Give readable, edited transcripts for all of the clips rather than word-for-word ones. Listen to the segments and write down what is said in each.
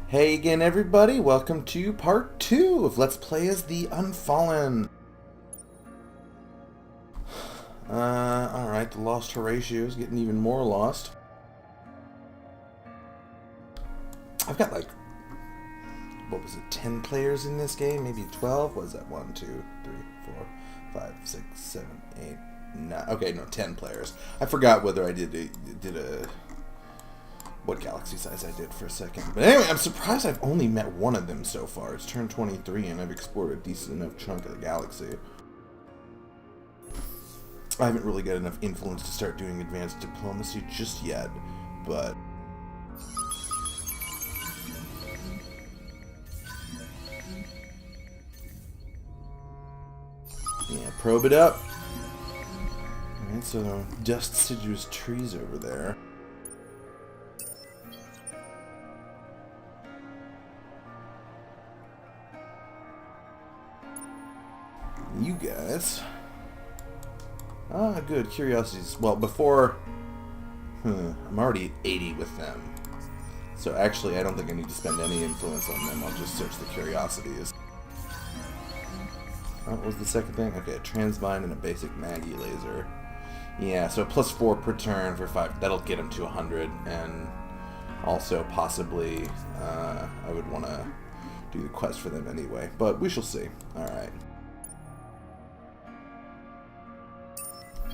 Hey again, everybody. Welcome to part 2 of Let's Play as the Unfallen. Alright, the Lost Horatio is getting even more lost. I've got like, what was it, 10 players in this game? Maybe 12? What was that? 1, 2, 3, 4, 5, 6, 7, 8, 9. Okay, no, 10 players. I forgot whether I did what galaxy size I did for a second. But anyway, I'm surprised I've only met one of them so far. It's turned 23 and I've explored a decent enough chunk of the galaxy. I haven't really got enough influence to start doing advanced diplomacy just yet, but... yeah, probe it up. Alright, so dust-deciduous trees over there. You guys. Ah, good. Curiosities. Well, before... I'm already at 80 with them. So actually, I don't think I need to spend any influence on them. I'll just search the curiosities. Oh, what was the second thing? Okay, a transmine and a basic Maggie laser. Yeah, so +4 per turn for 5. That'll get him to 100. And also, possibly, I would want to do the quest for them anyway. But we shall see. Alright.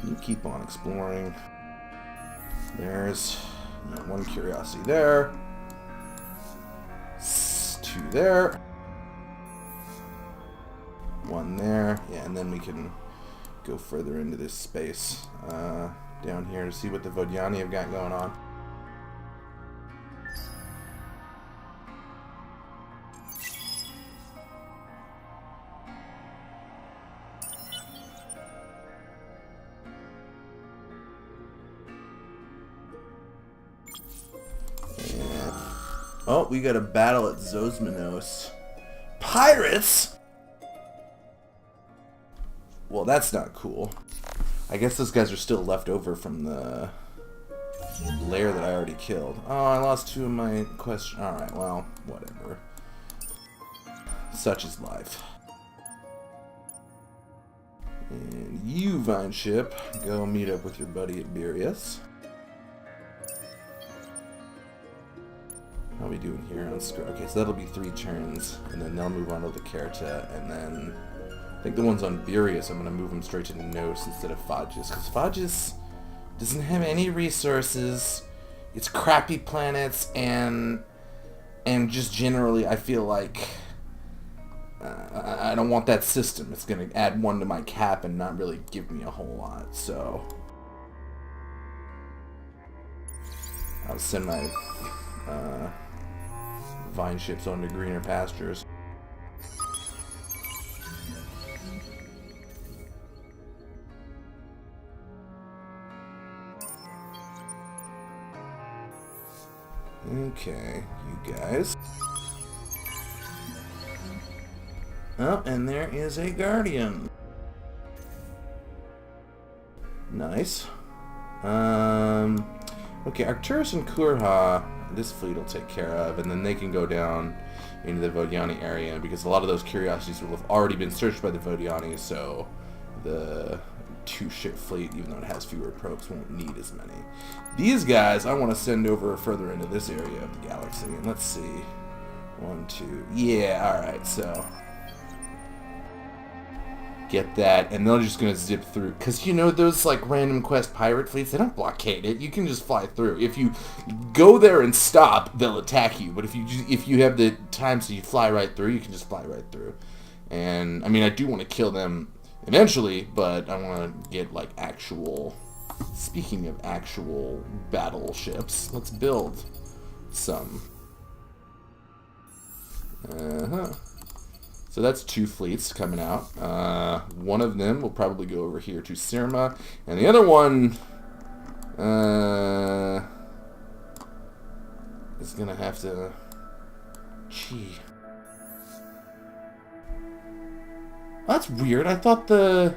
You keep on exploring. There's one curiosity there. 2 there. 1 there. Yeah, and then we can go further into this space down here to see what the Vodiani have got going on. Oh, we got a battle at Zosmanos. Pirates? Well, that's not cool. I guess those guys are still left over from the lair that I already killed. Oh, I lost 2 of my questions. Alright, well, whatever. Such is life. And you, Vine Ship, go meet up with your buddy at Birius. How are we doing here on Screw? Okay, so that'll be 3 turns, and then they'll move on to the Carta, and then I think the ones on Birius, I'm going to move them straight to Nos instead of Fagus, because Fagus doesn't have any resources. It's crappy planets, and just generally, I feel like I don't want that system. It's going to add 1 to my cap and not really give me a whole lot, so I'll send my Vine ships on to greener pastures. Okay, you guys. Oh, and there is a Guardian. Nice. Okay, Arcturus and Kurha, this fleet will take care of, and then they can go down into the Vodiani area, because a lot of those curiosities will have already been searched by the Vodiani, so the 2-ship fleet, even though it has fewer probes, won't need as many. These guys I want to send over further into this area of the galaxy, and let's see. 1, 2, yeah, alright, so get that, and they're just gonna zip through, because you know those like random quest pirate fleets, they don't blockade it. You can just fly through. If you go there and stop, they'll attack you, but if you have the time so you fly right through, you can just fly right through. And I mean, I do want to kill them eventually, but I want to get like actual, speaking of actual battleships, let's build some. So that's 2 fleets coming out. One of them will probably go over here to Sirma, and the other one is gonna have to... Gee. That's weird. I thought the...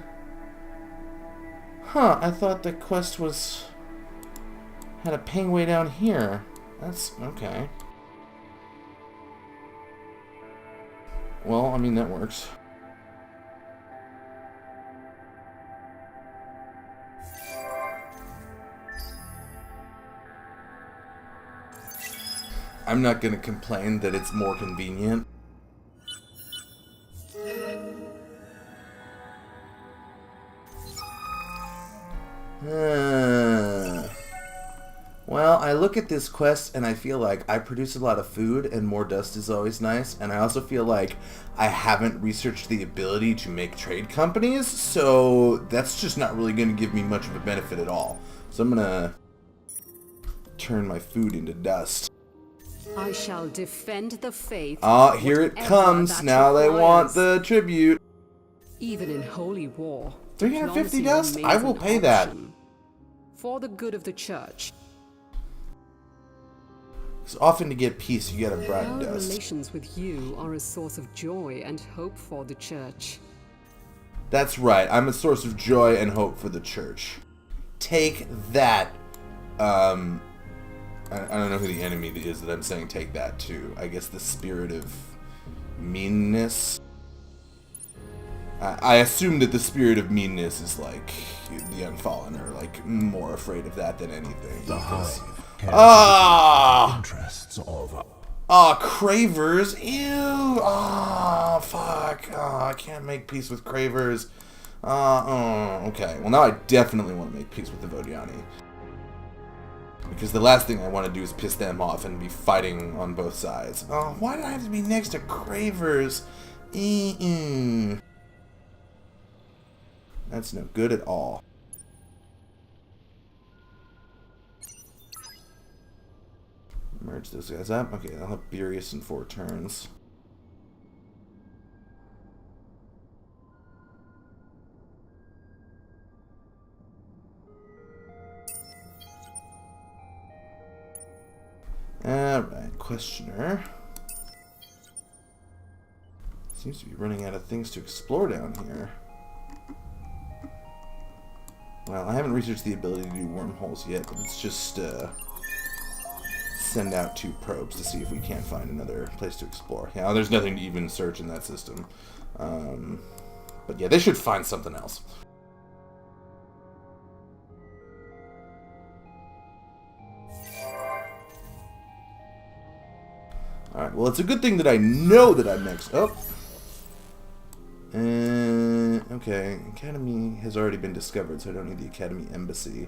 I thought the quest was... had a ping way down here. That's... okay. well, I mean, that works. I'm not going to complain that it's more convenient. Well, I look at this quest and I feel like I produce a lot of food and more dust is always nice, and I also feel like I haven't researched the ability to make trade companies, so that's just not really going to give me much of a benefit at all. So I'm going to turn my food into dust. I shall defend the faith. Ah, here it comes. Now they want the tribute. Even in holy war. 350 dust? I will pay that. For the good of the church. Because often to get peace, you gotta bribe Our dust. relations with you are a source of joy and hope for the church. That's right. I'm a source of joy and hope for the church. Take that. I don't know who the enemy is that I'm saying take that to. I guess the spirit of meanness. I assume that the spirit of meanness is like the Unfallen, or like more afraid of that than anything. The Hive interests of Cravers. Ew. Fuck. I can't make peace with Cravers. Okay. Well, now I definitely want to make peace with the Vodiani. Because the last thing I want to do is piss them off and be fighting on both sides. Oh, why do I have to be next to Cravers? That's no good at all. Merge those guys up. Okay, I'll have Beerus in 4 turns. Alright, Questioner. Seems to be running out of things to explore down here. Well, I haven't researched the ability to do wormholes yet, but let's just send out 2 probes to see if we can't find another place to explore. Yeah, there's nothing to even search in that system. But yeah, they should find something else. Alright, well, it's a good thing that I know that I'm next up. Okay, Academy has already been discovered, so I don't need the Academy Embassy.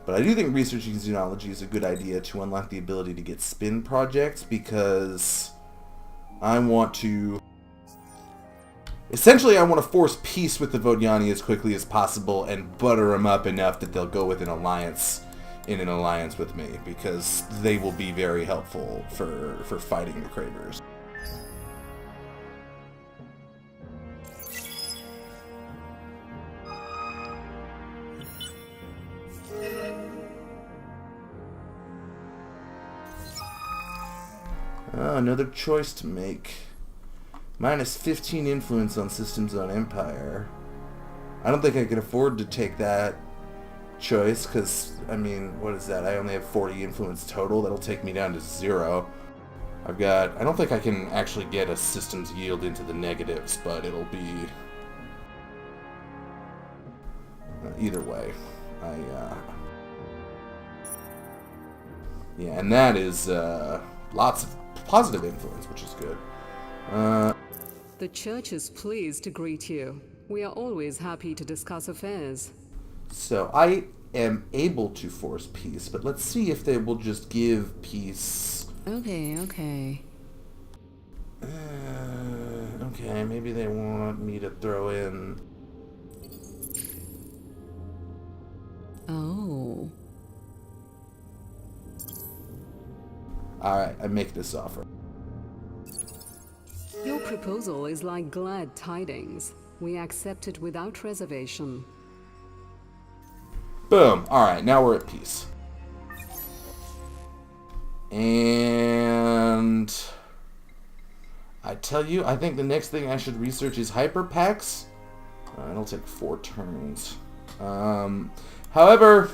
But I do think researching xenology is a good idea to unlock the ability to get spin projects, because I want to... Essentially, I want to force peace with the Vodiani as quickly as possible and butter them up enough that they'll go with an alliance with me, because they will be very helpful for fighting the Cravers. Oh, another choice to make. Minus 15 influence on systems on Empire. I don't think I can afford to take that choice, because, I mean, what is that? I only have 40 influence total. That'll take me down to 0. I don't think I can actually get a systems yield into the negatives, but it'll be... either way. Yeah, and that is, lots of positive influence, which is good. The church is pleased to greet you. We are always happy to discuss affairs. So I am able to force peace, but let's see if they will just give peace. Okay. Okay, maybe they want me to throw in... Oh. Alright, I make this offer. Your proposal is like glad tidings. We accept it without reservation. Boom. Alright, now we're at peace. And... I tell you, I think the next thing I should research is hyper packs. It'll take 4 turns. However,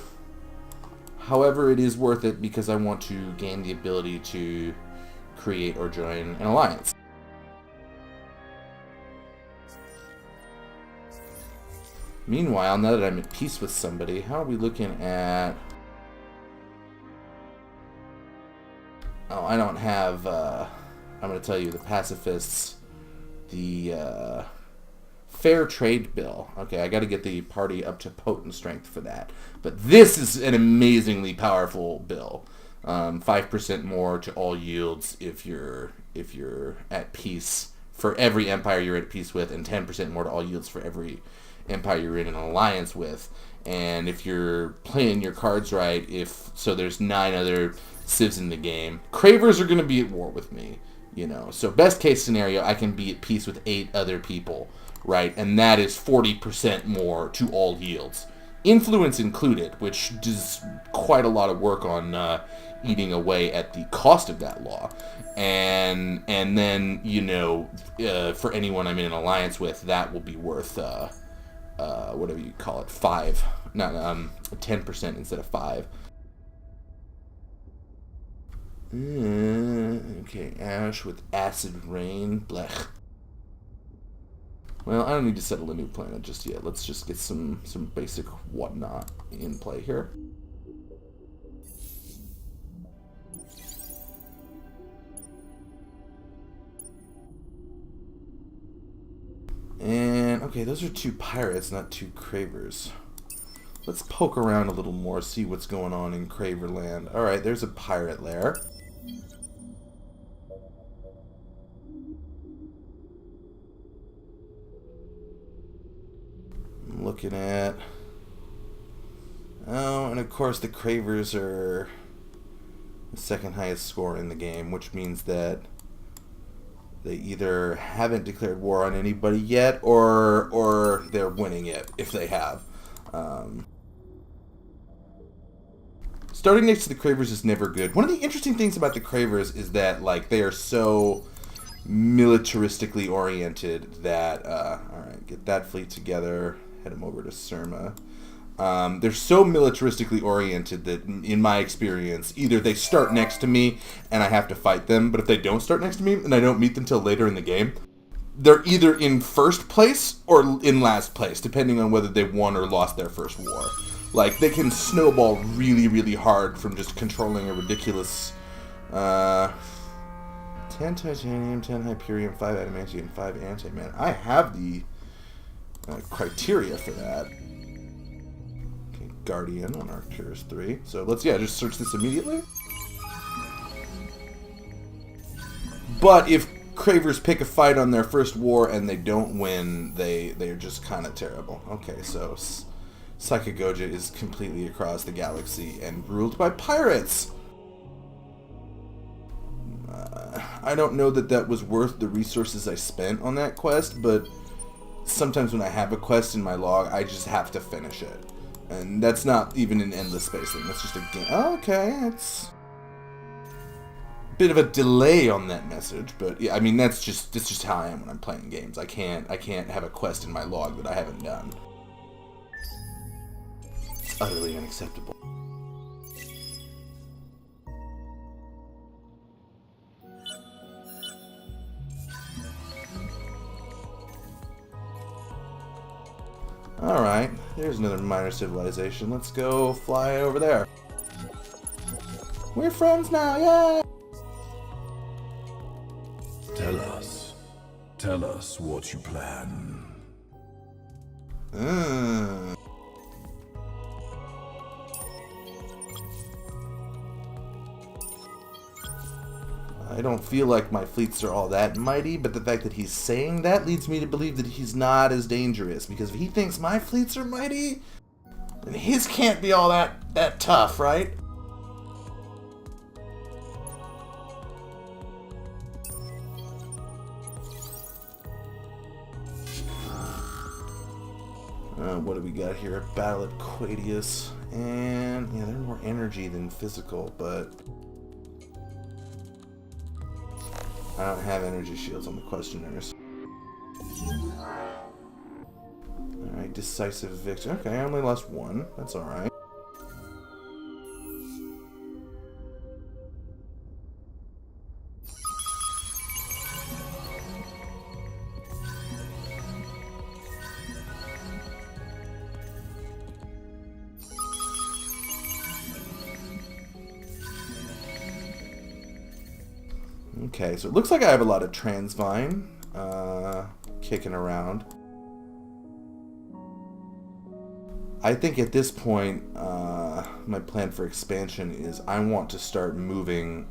it is worth it because I want to gain the ability to create or join an alliance. Meanwhile, now that I'm at peace with somebody, how are we looking at... Oh, I don't have... I'm going to tell you, the pacifists, the fair trade bill. Okay, I got to get the party up to potent strength for that. But this is an amazingly powerful bill. 5% more to all yields if you're at peace for every empire you're at peace with, and 10% more to all yields for every empire you're in an alliance with. And if you're playing your cards right, so there's 9 other civs in the game, Cravers are going to be at war with me, you know. So best case scenario, I can be at peace with 8 other people, right? And that is 40% more to all yields, influence included, which does quite a lot of work on eating away at the cost of that law. And then, you know, for anyone I'm in an alliance with, that will be worth whatever you call it, 5, not 10% instead of 5. Okay, Ash with Acid Rain, blech. Well, I don't need to settle a new planet just yet. Let's just get some basic whatnot in play here. And, okay, those are 2 pirates, not 2 cravers. Let's poke around a little more, see what's going on in Craverland. Alright, there's a pirate lair. I'm looking at... Oh, and of course the cravers are the 2nd highest score in the game, which means that they either haven't declared war on anybody yet, or they're winning it, if they have. Starting next to the Cravers is never good. One of the interesting things about the Cravers is that, like, they are so militaristically oriented that, alright, get that fleet together, head them over to Surma. They're so militaristically oriented that, in my experience, either they start next to me and I have to fight them, but if they don't start next to me and I don't meet them till later in the game, they're either in first place or in last place, depending on whether they won or lost their first war. Like, they can snowball really, really hard from just controlling a ridiculous 10 titanium, 10 hyperium, 5 adamantium, 5 antiman. I have the criteria for that. Guardian on Arcturus 3. So let's, just search this immediately. But if Cravers pick a fight on their first war and they don't win, they're just kind of terrible. Okay, so Psychagogia is completely across the galaxy and ruled by pirates. I don't know that was worth the resources I spent on that quest, but sometimes when I have a quest in my log, I just have to finish it. And that's not even an endless space thing. That's just a game. Oh, okay, it's a bit of a delay on that message, but yeah, I mean that's just how I am when I'm playing games. I can't have a quest in my log that I haven't done. It's utterly unacceptable. Alright, there's another minor civilization. Let's go fly over there. We're friends now, yay! Tell us what you plan. I don't feel like my fleets are all that mighty, but the fact that he's saying that leads me to believe that he's not as dangerous, because if he thinks my fleets are mighty, then his can't be all that tough, right? What do we got here? A battle at Quadius, and yeah, they're more energy than physical, but I don't have energy shields on the questioners. Alright, decisive victory. Okay, I only lost 1. That's alright. Okay, so it looks like I have a lot of Transvine kicking around. I think at this point, my plan for expansion is I want to start moving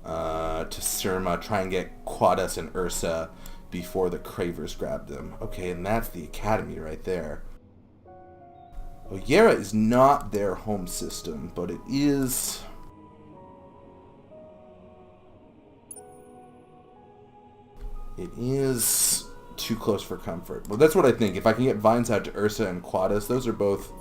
to Surma, try and get Quadas and Ursa before the Cravers grab them. Okay, and that's the academy right there. Oyera is not their home system, but it is... It is too close for comfort. Well, that's what I think. If I can get vines out to Ursa and Quadas, those are both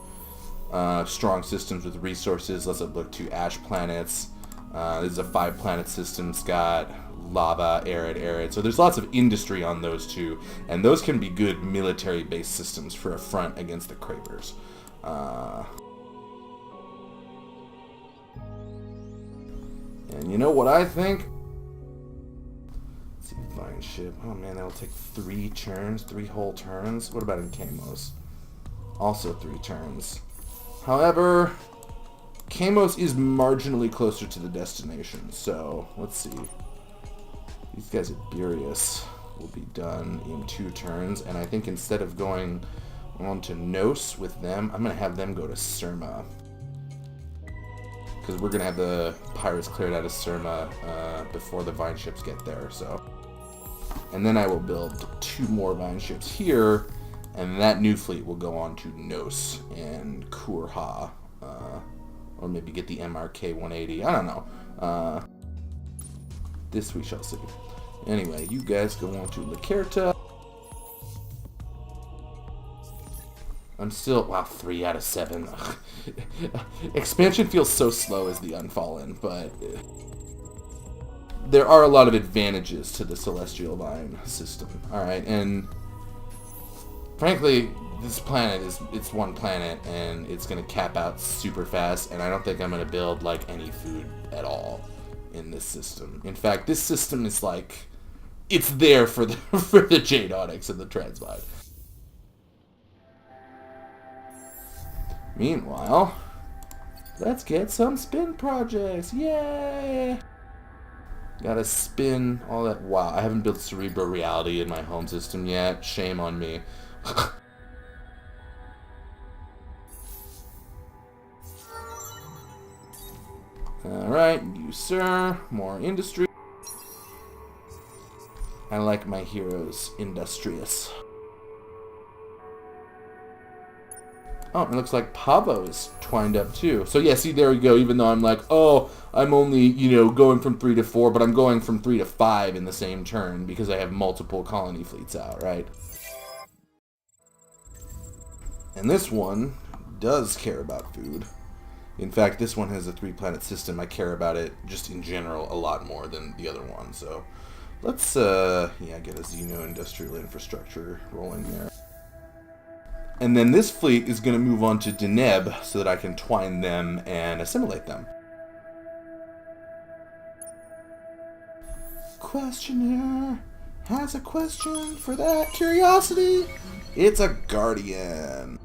strong systems with resources. Let's look to ash planets. This is a 5-planet system. It's got lava, arid. So there's lots of industry on those two, and those can be good military-based systems for a front against the Cravers. And you know what I think? Let's see, Vine Ship. Oh man, that'll take 3 turns, 3 whole turns. What about in Kamos? Also 3 turns. However, Kamos is marginally closer to the destination, so let's see. These guys at Burius will be done in 2 turns, and I think instead of going on to Nos with them, I'm going to have them go to Surma. Because we're going to have the pirates cleared out of Surma before the vine ships get there, so. And then I will build 2 more vine ships here, and that new fleet will go on to Nos and Kurha. Or maybe get the MRK 180. I don't know. This we shall see. Anyway, you guys go on to Lacerta. I'm still... Wow, 3 out of 7. Expansion feels so slow as the Unfallen, but... There are a lot of advantages to the Celestial Vine system. Alright, and... Frankly, this planet it's one planet, and it's going to cap out super fast, and I don't think I'm going to build, like, any food at all in this system. In fact, this system is, like... It's there for the, for the Jade Onyx and the Transvine. Meanwhile, let's get some spin projects. Yay! Gotta spin all that. Wow, I haven't built Cerebral Reality in my home system yet. Shame on me. Alright, you sir. More industry. I like my heroes industrious. Oh, it looks like Pavo is twined up too. So yeah, see, there we go. Even though I'm like, oh, I'm only, you know, going from 3 to 4, but I'm going from 3 to 5 in the same turn because I have multiple colony fleets out, right? And this one does care about food. In fact, this one has a 3-planet system. I care about it just in general a lot more than the other one. So let's, yeah, get a Xeno industrial infrastructure rolling there. And then this fleet is going to move on to Deneb so that I can twine them and assimilate them. Questioner has a question for that curiosity. It's a Guardian.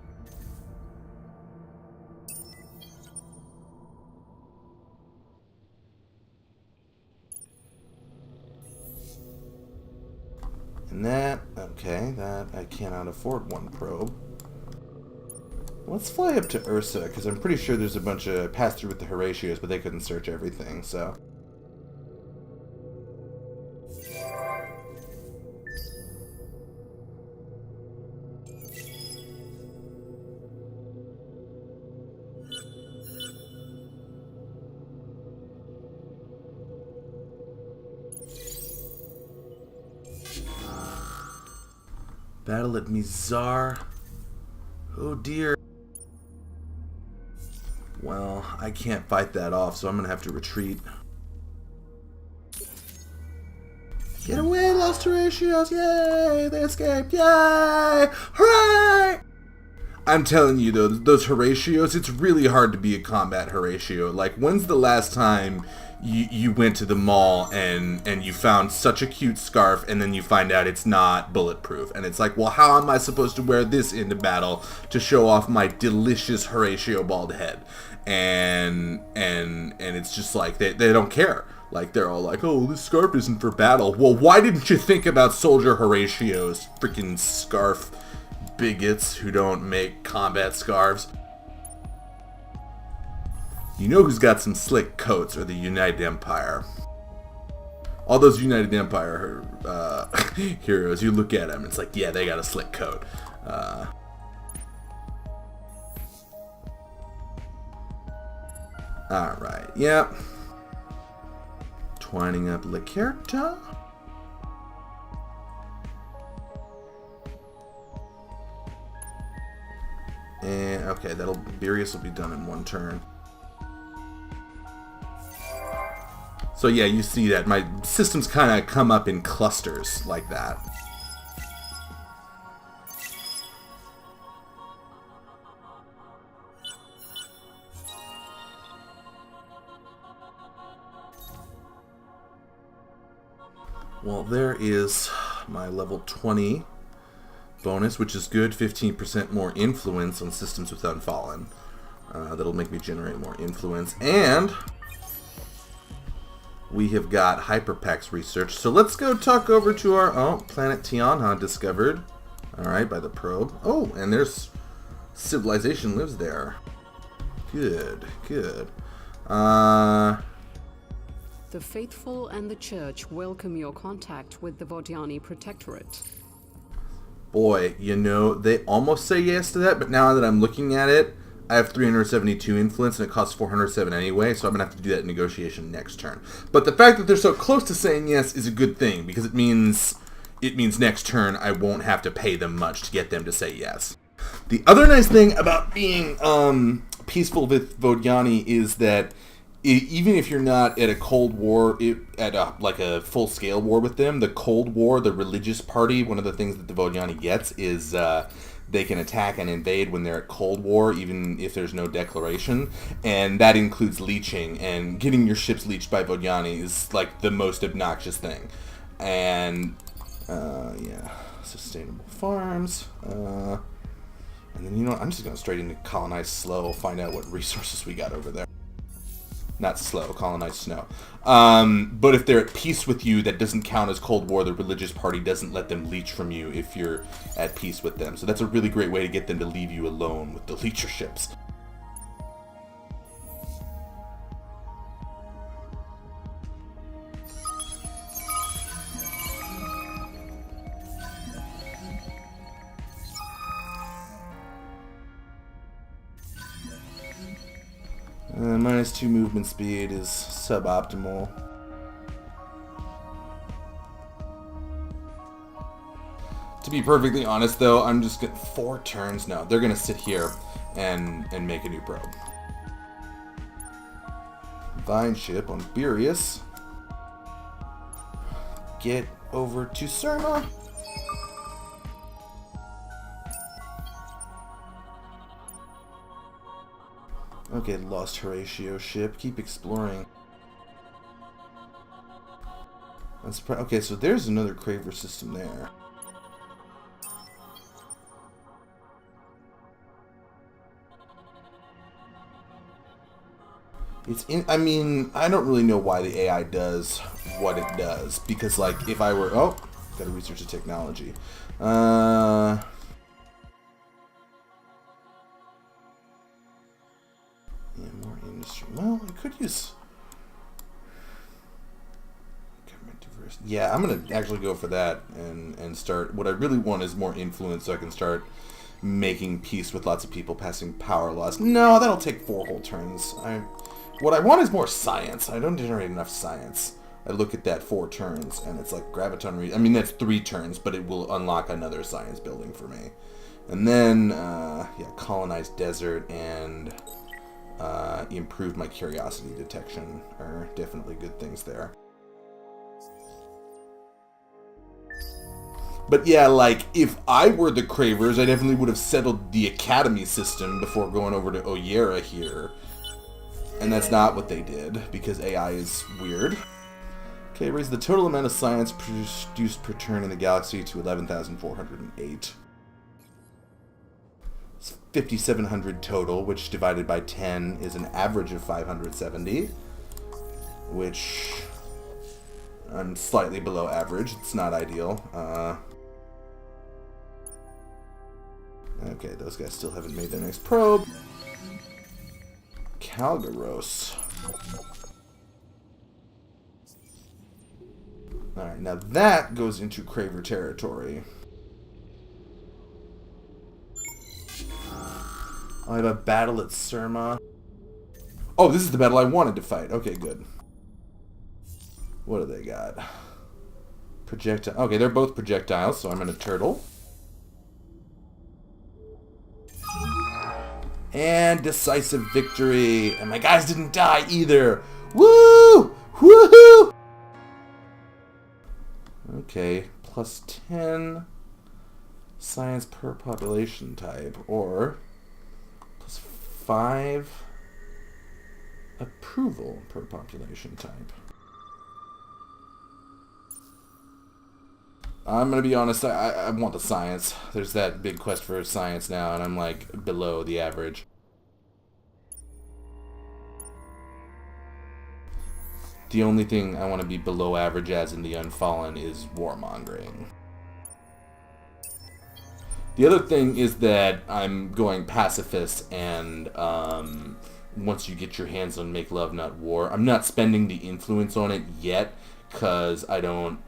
And that, okay, that I cannot afford 1 probe. Let's fly up to Ursa, because I'm pretty sure there's a bunch of pass-through with the Horatios, but they couldn't search everything, so... Battle at Mizar. Oh dear. Well, I can't fight that off, so I'm gonna have to retreat. Get away, Lost Horatios! Yay! They escaped! Yay! Hooray! I'm telling you though, those Horatios, it's really hard to be a combat Horatio. Like, when's the last time you went to the mall and you found such a cute scarf and then you find out it's not bulletproof? And it's like, well, how am I supposed to wear this into battle to show off my delicious Horatio bald head? And it's just like, they don't care. Like, they're all like, oh, this scarf isn't for battle. Well, why didn't you think about Soldier Horatios? Freaking scarf bigots who don't make combat scarves. You know who's got some slick coats, or the United Empire. All those United Empire heroes, you look at them, it's like, yeah, they got a slick coat. Alright, yep. Twining up Lacerta. And, okay, Beerus will be done in one turn. So yeah, you see that my systems kind of come up in clusters like that. Well, there is my level 20 bonus, which is good. 15% more influence on systems with Unfallen. That'll make me generate more influence. And we have got Hyperpax research. So let's go talk over to our... Oh, planet Tianha discovered. Alright, by the probe. Oh, and there's... civilization lives there. Good, good. The faithful and the church welcome your contact with the Vodiani Protectorate. Boy, you know, they almost say yes to that, but now that I'm looking at it, I have 372 influence and it costs 407 anyway, so I'm going to have to do that in negotiation next turn. But the fact that they're so close to saying yes is a good thing, because it means next turn I won't have to pay them much to get them to say yes. The other nice thing about being peaceful with Vodiani is that even if you're not at a Cold War, like a full-scale war with them, the Cold War, the religious party, one of the things that the Vodiani gets is they can attack and invade when they're at Cold War, even if there's no declaration, and that includes leeching, and getting your ships leeched by Vodiani is like the most obnoxious thing. And, yeah, sustainable farms, and then, you know, I'm just going to straight into colonize slow, find out what resources we got over there. Not slow, colonize snow. But if they're at peace with you, that doesn't count as Cold War. The religious party doesn't let them leech from you if you're at peace with them. So that's a really great way to get them to leave you alone with the leecher ships. -2 movement speed is suboptimal. To be perfectly honest, though, I'm just gonna 4 turns. No, they're gonna sit here and make a new probe. Vine ship on Beerus. Get over to Surma. Okay, lost Horatio ship. Keep exploring. Okay, so there's another Craver system there. I mean, I don't really know why the AI does what it does. Because, like, if I were... Oh, gotta research the technology. Well, I could use government diversity. Yeah, I'm gonna actually go for that and start. What I really want is more influence, so I can start making peace with lots of people, passing power laws. No, that'll take 4 whole turns. What I want is more science. I don't generate enough science. I look at that 4 turns, and it's like graviton. I mean, that's 3 turns, but it will unlock another science building for me. And then, yeah, colonize desert and. Improve my curiosity detection are definitely good things there. But yeah, like, if I were the Cravers, I definitely would have settled the Academy system before going over to Oyera here. And that's not what they did, because AI is weird. Okay, raise the total amount of science produced per turn in the galaxy to 11,408. 5,700 total, which divided by 10 is an average of 570, which I'm slightly below average. It's not ideal. Okay, those guys still haven't made their next probe. Calgaros. Alright, now that goes into Craver territory. I have a battle at Surma. Oh, this is the battle I wanted to fight. Okay, good. What do they got? Projectile. Okay, they're both projectiles, so I'm in a turtle. And decisive victory. And my guys didn't die either. Woo! Woohoo! Okay, plus 10 science per population type, or plus 5 approval per population type. I'm going to be honest, I want the science. There's that big quest for science now, and I'm like below the average. The only thing I want to be below average as in the Unfallen is warmongering. The other thing is that I'm going pacifist, and once you get your hands on Make Love Not War, I'm not spending the influence on it yet, because I don't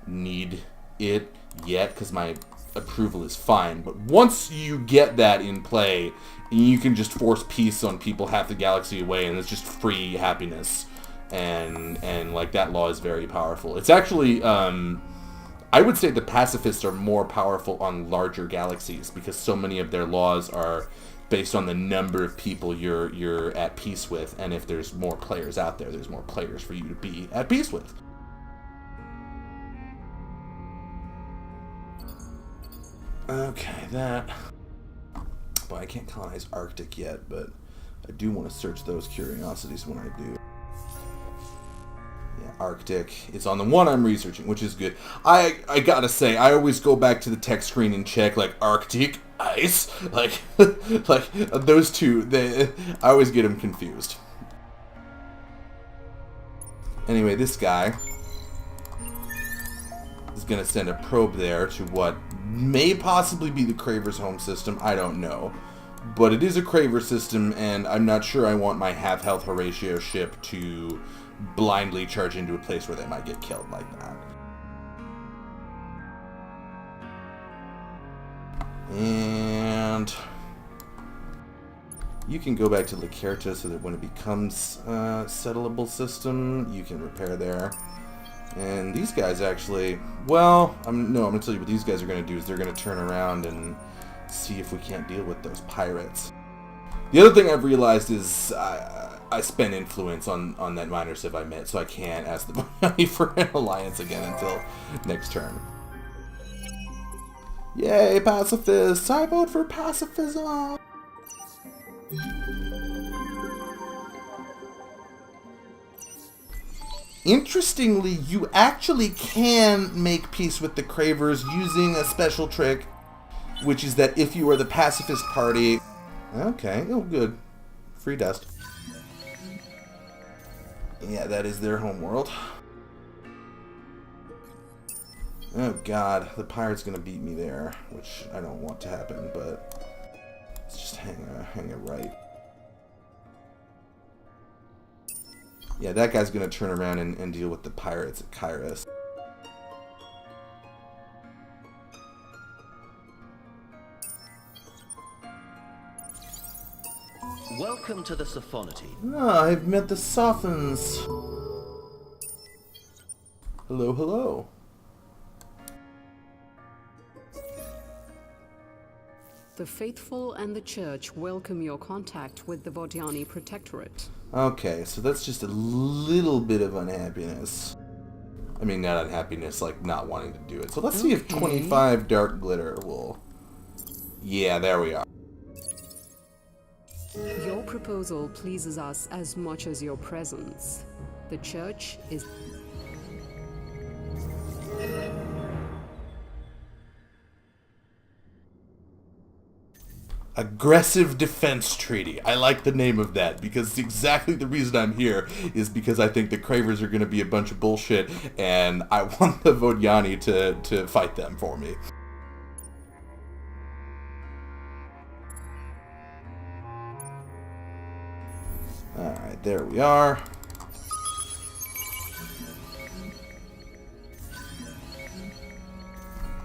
need it yet, because my approval is fine. But once you get that in play, you can just force peace on people half the galaxy away, and it's just free happiness. And like, that law is very powerful. It's actually, I would say the pacifists are more powerful on larger galaxies, because so many of their laws are based on the number of people you're at peace with, and if there's more players out there, there's more players for you to be at peace with. Okay, that... Well, I can't colonize Arctic yet, but I do want to search those curiosities when I do. Yeah, Arctic. It's on the one I'm researching, which is good. I gotta say, I always go back to the text screen and check, like, Arctic, ice, like, like, those two, I always get them confused. Anyway, this guy is gonna send a probe there to what may possibly be the Craver's home system. I don't know. But it is a Craver system, and I'm not sure I want my half-health Horatio ship to blindly charge into a place where they might get killed like that. And you can go back to Lacerta so that when it becomes a settleable system, you can repair there. And these guys actually, well, I'm going to tell you what these guys are going to do is they're going to turn around and see if we can't deal with those pirates. The other thing I've realized is I spent influence on that minor civ I met, so I can't ask the bounty for an alliance again until next turn. Yay, pacifists! I vote for pacifism! Interestingly, you actually can make peace with the Cravers using a special trick, which is that if you are the pacifist party... Okay, oh good. Free dust. Yeah, that is their homeworld. Oh god, the pirate's gonna beat me there, which I don't want to happen, but let's just hang a right. Yeah, that guy's gonna turn around and deal with the pirates at Kairos. Welcome to the Sophonoty. Ah, I've met the Sophons. Hello, hello. The faithful and the church welcome your contact with the Vodiani Protectorate. Okay, so that's just a little bit of unhappiness. I mean, not unhappiness, like not wanting to do it. So let's see if 25 Dark Glitter will... Yeah, there we are. Your proposal pleases us as much as your presence. The church is... Aggressive Defense Treaty. I like the name of that because exactly the reason I'm here is because I think the Cravers are going to be a bunch of bullshit and I want the Vodjani to fight them for me. Alright, there we are.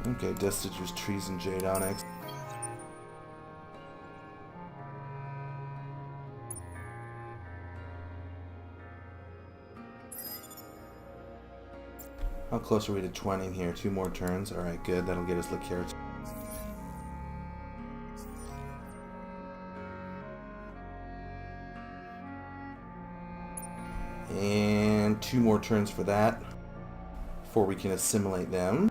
Okay, Destiger's Trees and Jade Onyx. How close are we to 20 here? 2 more turns. Alright, good. That'll get us Lacertes. And 2 more turns for that before we can assimilate them.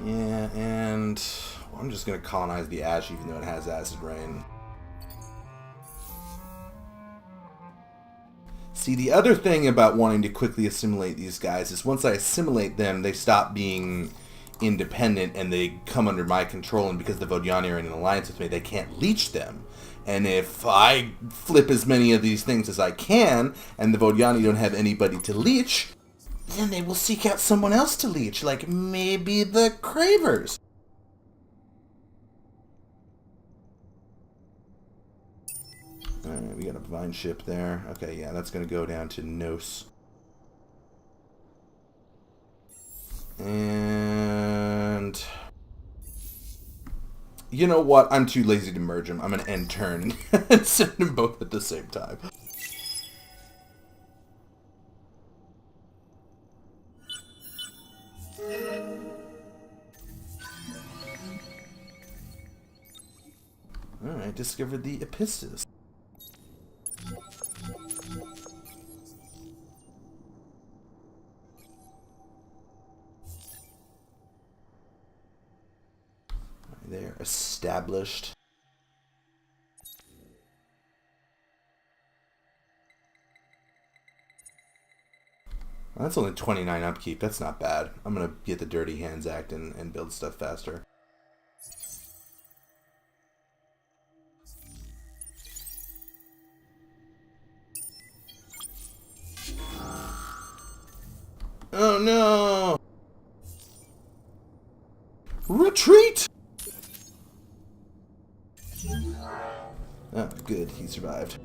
Yeah, and I'm just going to colonize the Ash even though it has Acid Rain. See, the other thing about wanting to quickly assimilate these guys is once I assimilate them, they stop being independent and they come under my control, and because the Vodjani are in an alliance with me, they can't leech them. And if I flip as many of these things as I can, and the Vodjani don't have anybody to leech, then they will seek out someone else to leech, like maybe the Cravers. Alright, we got a Vine Ship there. Okay, yeah, that's going to go down to Nos. And you know what? I'm too lazy to merge them. I'm going to end turn and send them both at the same time. Alright, discovered the Epistis. They're established. Well, that's only 29 upkeep. That's not bad. I'm going to get the Dirty Hands Act and build stuff faster. Oh no! Retreat! Oh, good. He survived.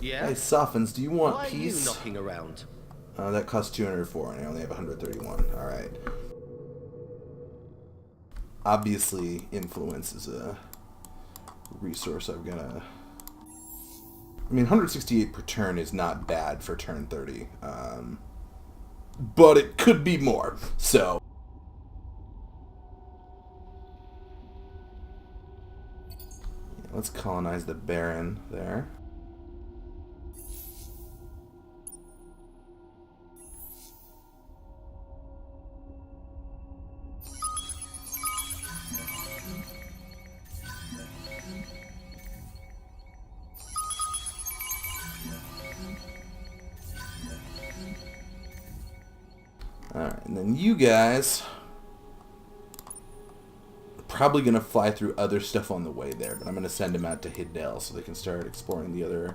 Yeah? Hey, Softens, do you want Why peace? are you knocking around? That costs 204, and I only have 131. Alright. Obviously, influence is a resource I've got to... I mean, 168 per turn is not bad for turn 30. But it could be more, so... Yeah, let's colonize the Baron there. Alright, and then you guys are probably going to fly through other stuff on the way there, but I'm going to send them out to Hiddale so they can start exploring the other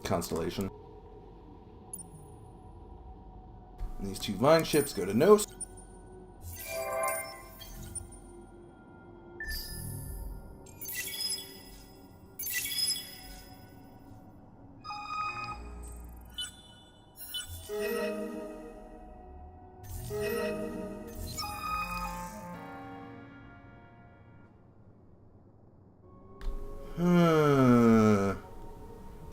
constellation. And these 2 Vine ships go to Nos.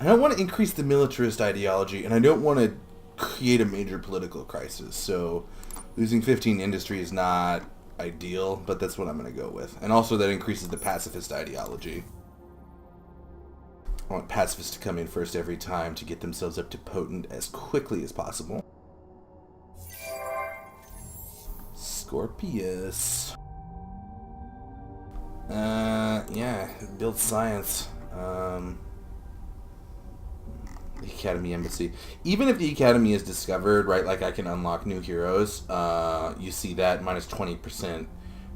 I don't want to increase the militarist ideology, and I don't want to create a major political crisis, so losing 15 industry is not ideal, but that's what I'm going to go with. And also that increases the pacifist ideology. I want pacifists to come in first every time to get themselves up to potent as quickly as possible. Scorpius. Yeah, build science. The Academy Embassy. Even if the Academy is discovered, right, like I can unlock new heroes, you see that minus 20%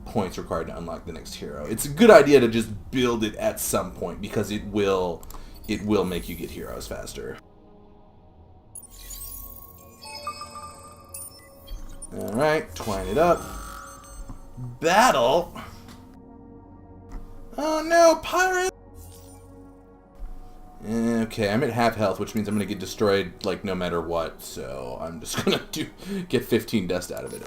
points required to unlock the next hero. It's a good idea to just build it at some point because it will make you get heroes faster. Alright, twine it up. Battle? Oh no, pirate! Okay, I'm at half health, which means I'm going to get destroyed, like, no matter what, so I'm just going to get 15 dust out of it.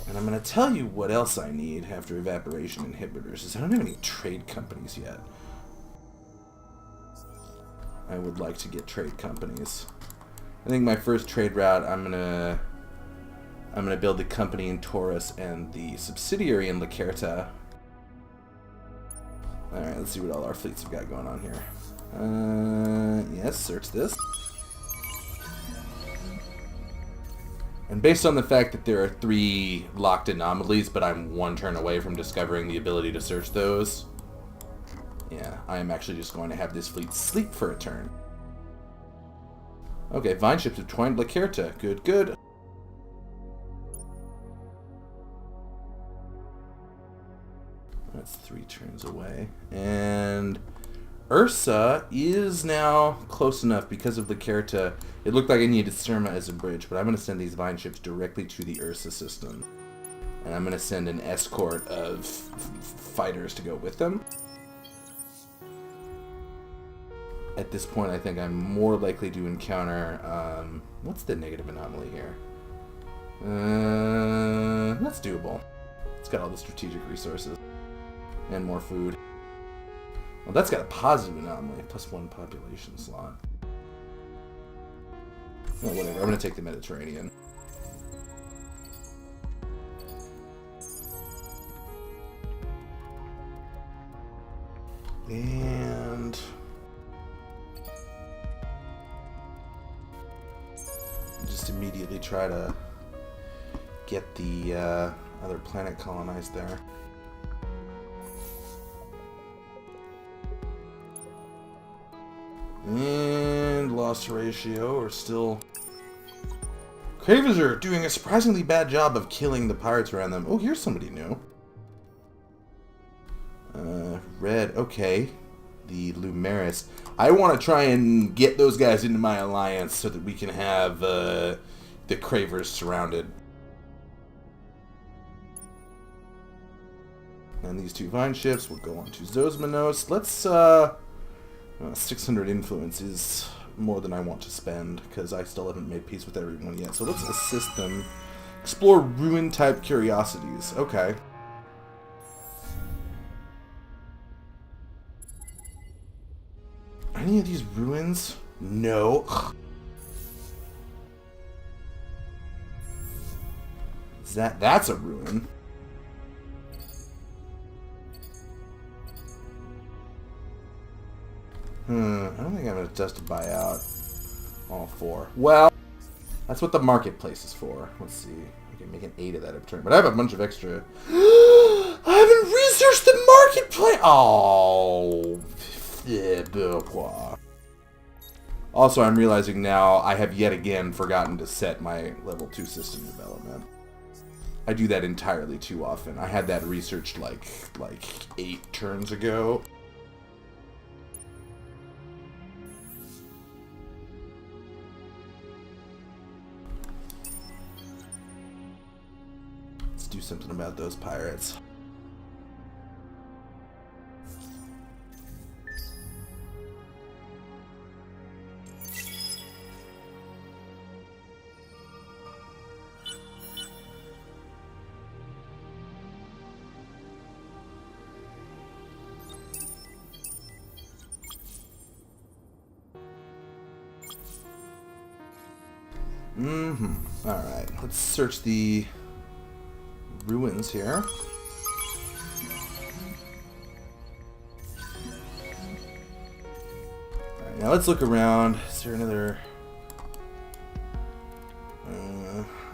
And I'm going to tell you what else I need after evaporation inhibitors, is I don't have any trade companies yet. I would like to get trade companies. I think my first trade route, I'm gonna build the company in Taurus and the subsidiary in Lacerta. Alright, let's see what all our fleets have got going on here. Yes, search this. And based on the fact that there are 3 locked anomalies, but I'm 1 turn away from discovering the ability to search those, yeah, I am actually just going to have this fleet sleep for a turn. Okay, vine ships have twined Lacerta. Good, good. That's 3 turns away. And Ursa is now close enough because of Lacerta. It looked like I needed Surma as a bridge, but I'm going to send these vine ships directly to the Ursa system. And I'm going to send an escort of fighters to go with them. At this point, I think I'm more likely to encounter... what's the negative anomaly here? That's doable. It's got all the strategic resources. And more food. Well, that's got a positive anomaly. +1 population slot. Well, whatever. I'm going to take the Mediterranean. And... just immediately try to get the other planet colonized there. And loss ratio are still... Cravers are doing a surprisingly bad job of killing the pirates around them. Oh, here's somebody new. Red, okay. The Lumeris. I want to try and get those guys into my alliance so that we can have the Cravers surrounded. And these 2 vine ships will go on to Zosmanos. Let's, 600 influence is more than I want to spend, because I still haven't made peace with everyone yet. So let's assist them. Explore ruin-type curiosities. Okay. Any of these ruins? No. That's a ruin. I don't think I have enough dust to buy out all 4. Well, that's what the marketplace is for. Let's see. I can make an 8 of that every turn. But I have a bunch of extra... I haven't researched the marketplace! Oh... Also, I'm realizing now I have yet again forgotten to set my level 2 system development. I do that entirely too often. I had that researched like 8 turns ago. Let's do something about those pirates. Alright, let's search the ruins here. Alright, now let's look around. Is there another...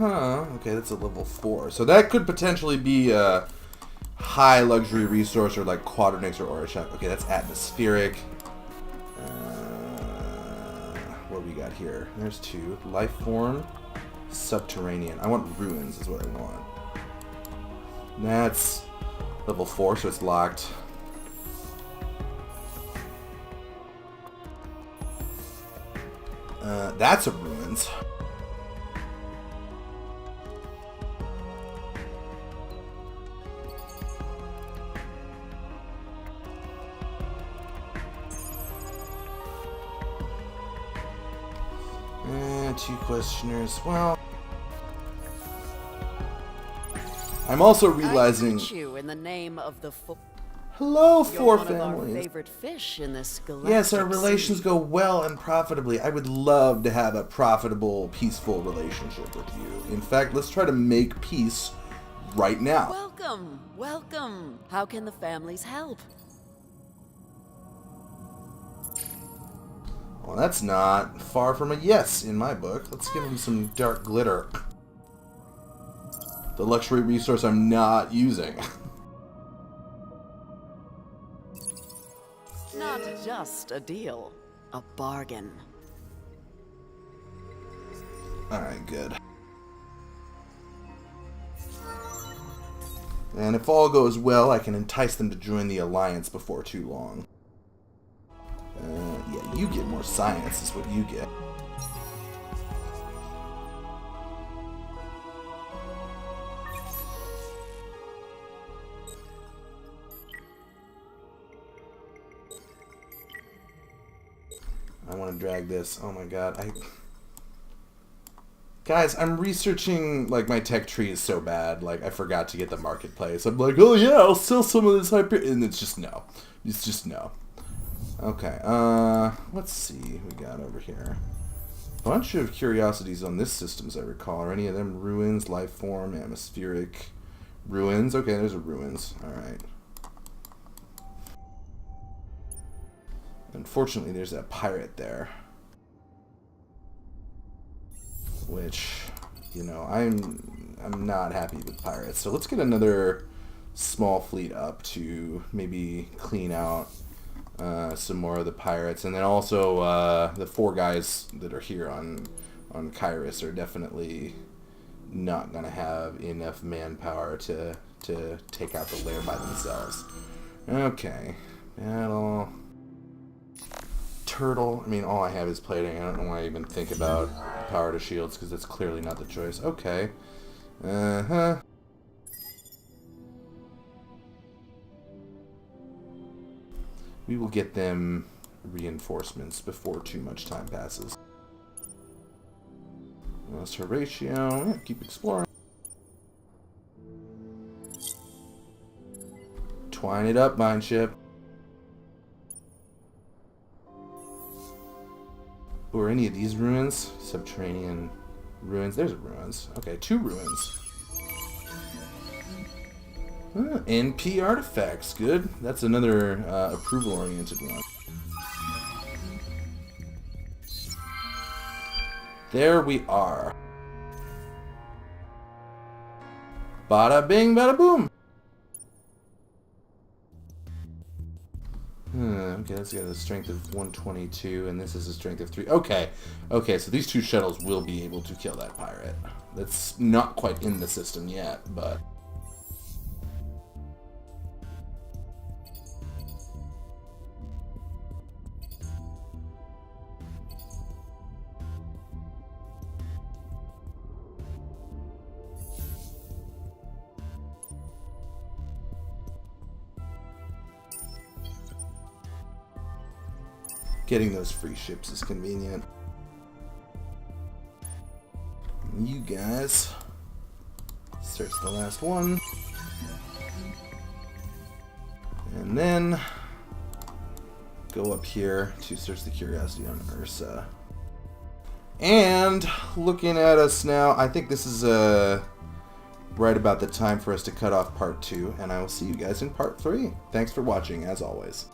Okay, that's a level 4. So that could potentially be a high luxury resource or like quadronics or aura shock. Okay, that's atmospheric. What do we got here? There's 2. Life form, subterranean. I want ruins is what I want. That's level 4, so it's locked. That's a ruins. And 2 questioners. Well, I'm also realizing. I greet you in the name of the Hello, You're four one of our families. favorite fish in this galactic Yes, our relations sea. go well and profitably. I would love to have a profitable, peaceful relationship with you. In fact, let's try to make peace right now. Welcome, welcome. How can the families help? Well, that's not far from a yes in my book. Let's give him some dark glitter. The luxury resource I'm not using. Not just a deal, a bargain. Alright, good. And if all goes well, I can entice them to join the Alliance before too long. Yeah, you get more science is what you get. I want to drag this. Oh my god. Guys, I'm researching, like, my tech tree is so bad. Like, I forgot to get the marketplace. I'm like, oh yeah, I'll sell some of this hyper... And it's just no. It's just no. Okay, let's see what we got over here. Bunch of curiosities on this system, as I recall. Are any of them ruins, life form, atmospheric, ruins? Okay, there's a ruins. Alright. Unfortunately, there's that pirate there. Which, you know, I'm not happy with pirates. So let's get another small fleet up to maybe clean out some more of the pirates. And then also the 4 guys that are here on Kairos are definitely not going to have enough manpower to take out the lair by themselves. Okay. Battle... Turtle. I mean, all I have is plating. I don't know why I even think about power to shields, because that's clearly not the choice. Okay. We will get them reinforcements before too much time passes. What's her ratio? Yeah, keep exploring. Twine it up, mine ship. Or any of these ruins? Subterranean ruins. There's ruins. Okay, 2 ruins. NP artifacts. Good. That's another approval-oriented one. There we are. Bada bing, bada boom. Okay, that's got a strength of 122, and this is a strength of 3. Okay, so these 2 shuttles will be able to kill that pirate. That's not quite in the system yet, but... Getting those free ships is convenient. You guys search the last one. And then go up here to search the curiosity on Ursa. And looking at us now, I think this is right about the time for us to cut off part 2, and I will see you guys in part 3. Thanks for watching, as always.